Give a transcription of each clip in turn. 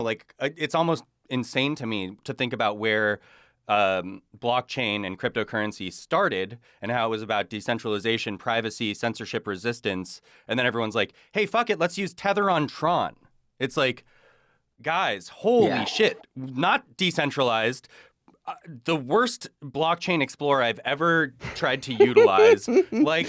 like it's almost insane to me to think about where blockchain and cryptocurrency started and how it was about decentralization, privacy, censorship resistance. And then everyone's like, hey, fuck it, let's use Tether on Tron. It's like, guys, holy shit, not decentralized. The worst blockchain explorer I've ever tried to utilize. Like,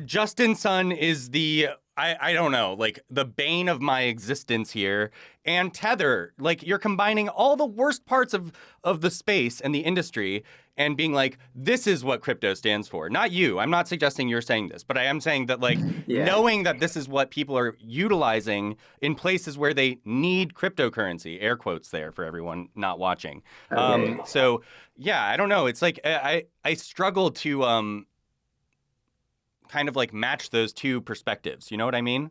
Justin Sun is the, I don't know, like the bane of my existence here. And Tether, like you're combining all the worst parts of the space and the industry and being like, this is what crypto stands for. Not you. I'm not suggesting you're saying this, but I am saying that like knowing that this is what people are utilizing in places where they need cryptocurrency, air quotes there for everyone not watching. Okay. So yeah, I don't know. It's like I struggle to kind of like match those two perspectives. You know what I mean?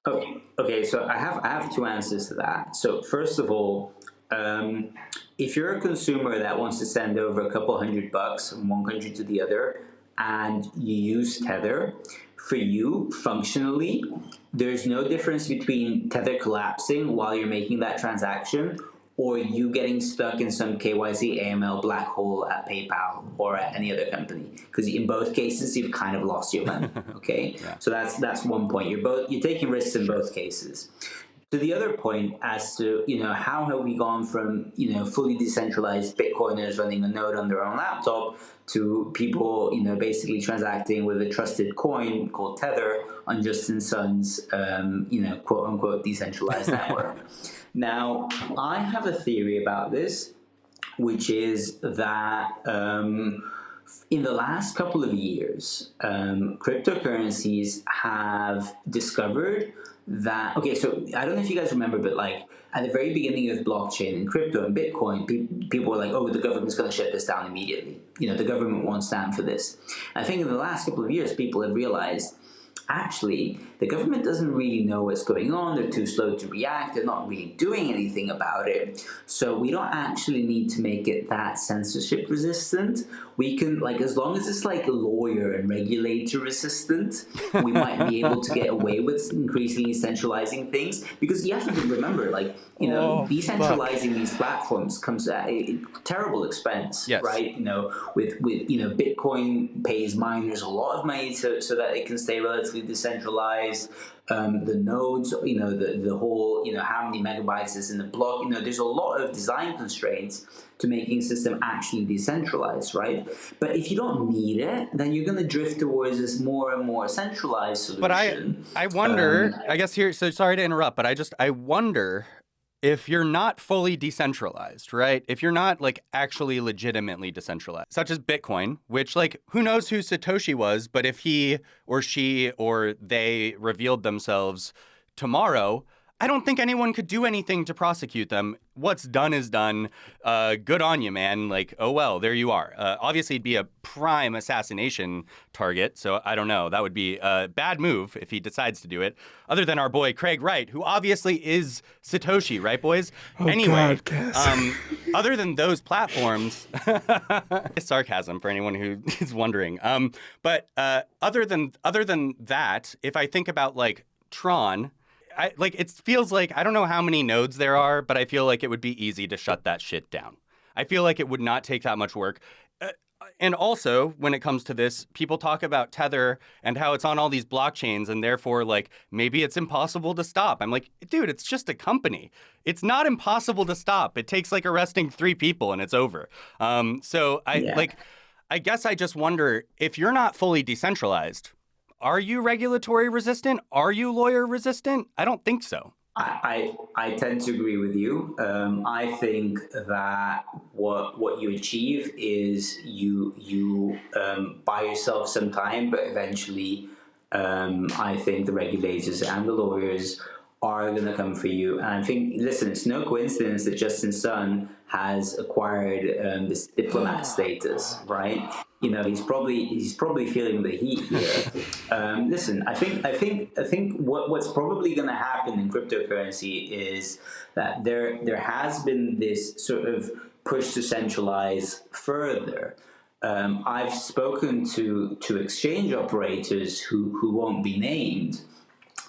Okay. So I have two answers to that. So first of all, if you're a consumer that wants to send over a couple $100 from one country to the other, and you use Tether, for you, functionally, there's no difference between Tether collapsing while you're making that transaction or you getting stuck in some KYC AML black hole at PayPal or at any other company. Because in both cases, you've kind of lost your money, okay? So that's one point. You're taking risks in both cases. To the other point as to, how have we gone from, fully decentralized Bitcoiners running a node on their own laptop to people, basically transacting with a trusted coin called Tether on Justin Sun's, quote unquote decentralized network. Now, I have a theory about this, which is that in the last couple of years, cryptocurrencies have discovered that, okay, so I don't know if you guys remember, but like at the very beginning of blockchain and crypto and Bitcoin, people were like, oh, the government's going to shut this down immediately. The government won't stand for this. I think in the last couple of years, people have realized, actually, the government doesn't really know what's going on. They're too slow to react. They're not really doing anything about it. So we don't actually need to make it that censorship resistant. We can, like, as long as it's like lawyer and regulator resistant, we might be able to get away with increasingly centralizing things. Because you have to remember, like, decentralizing these platforms comes at a terrible expense, right? With Bitcoin pays miners a lot of money so that they can stay relatively decentralized. The nodes, the whole, how many megabytes is in the block, there's a lot of design constraints to making a system actually decentralized, right? But if you don't need it, then you're going to drift towards this more and more centralized solution. But I wonder, I guess here, so sorry to interrupt, but I wonder if you're not fully decentralized, right? If you're not like actually legitimately decentralized, such as Bitcoin, which like, who knows who Satoshi was, but if he or she or they revealed themselves tomorrow, I don't think anyone could do anything to prosecute them. What's done is done. Good on you, man. Like, oh, well, there you are. Obviously, it'd be a prime assassination target. So I don't know. That would be a bad move if he decides to do it. Other than our boy Craig Wright, who obviously is Satoshi, right, boys? Oh, anyway, God, other than those platforms, sarcasm for anyone who is wondering. But other than that, if I think about like Tron, it feels like, I don't know how many nodes there are, but I feel like it would be easy to shut that shit down. I feel like it would not take that much work. And also, when it comes to this, people talk about Tether and how it's on all these blockchains and therefore, like, maybe it's impossible to stop. I'm like, dude, it's just a company. It's not impossible to stop. It takes like arresting 3 people and it's over. I guess I just wonder, if you're not fully decentralized, are you regulatory resistant? Are you lawyer resistant? I don't think so. I tend to agree with you. I think that what you achieve is you buy yourself some time, but eventually I think the regulators and the lawyers are going to come for you. And I think, listen, it's no coincidence that Justin Sun has acquired this diplomat status, right? He's probably feeling the heat here. Listen, I think what's probably going to happen in cryptocurrency is that there has been this sort of push to centralize further. I've spoken to exchange operators who won't be named,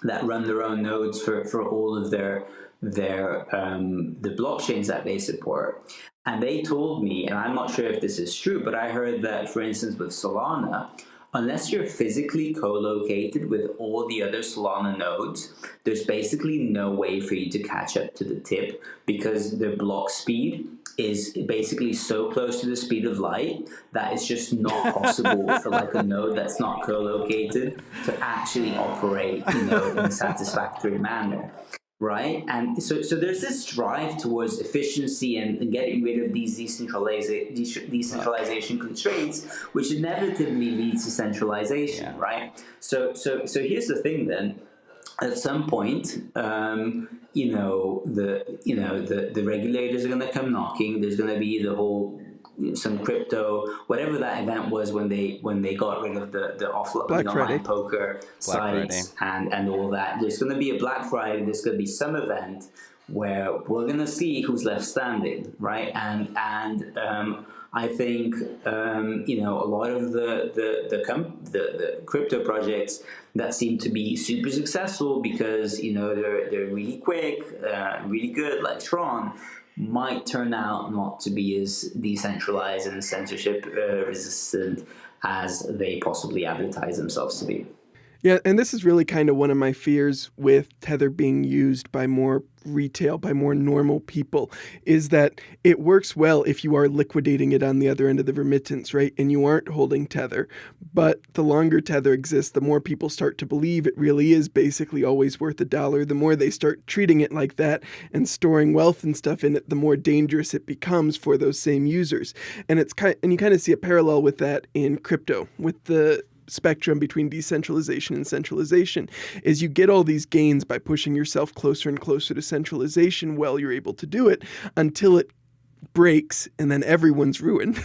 that run their own nodes for all of their the blockchains that they support. And they told me, and I'm not sure if this is true, but I heard that, for instance, with Solana, unless you're physically co-located with all the other Solana nodes, there's basically no way for you to catch up to the tip, because the block speed is basically so close to the speed of light that it's just not possible for like a node that's not co-located to actually operate, in a satisfactory manner. Right, and so there's this drive towards efficiency and getting rid of these decentralization constraints, which inevitably leads to centralization. Right. So here's the thing. Then, at some point, the regulators are going to come knocking. There's going to be the whole some crypto, whatever that event was when they got rid of the online poker sites and all that. There's going to be a Black Friday. There's going to be some event where we're going to see who's left standing, right? And I think a lot of the crypto projects that seem to be super successful because they're really quick, really good, like Tron, might turn out not to be as decentralized and censorship resistant as they possibly advertise themselves to be. Yeah, and this is really kind of one of my fears with Tether being used by more retail, by more normal people, is that it works well if you are liquidating it on the other end of the remittance, right? And you aren't holding Tether. But the longer Tether exists, the more people start to believe it really is basically always worth $1. The more they start treating it like that and storing wealth and stuff in it, the more dangerous it becomes for those same users. And you kind of see a parallel with that in crypto, with the spectrum between decentralization and centralization, is you get all these gains by pushing yourself closer and closer to centralization while you're able to do it, until it breaks and then everyone's ruined.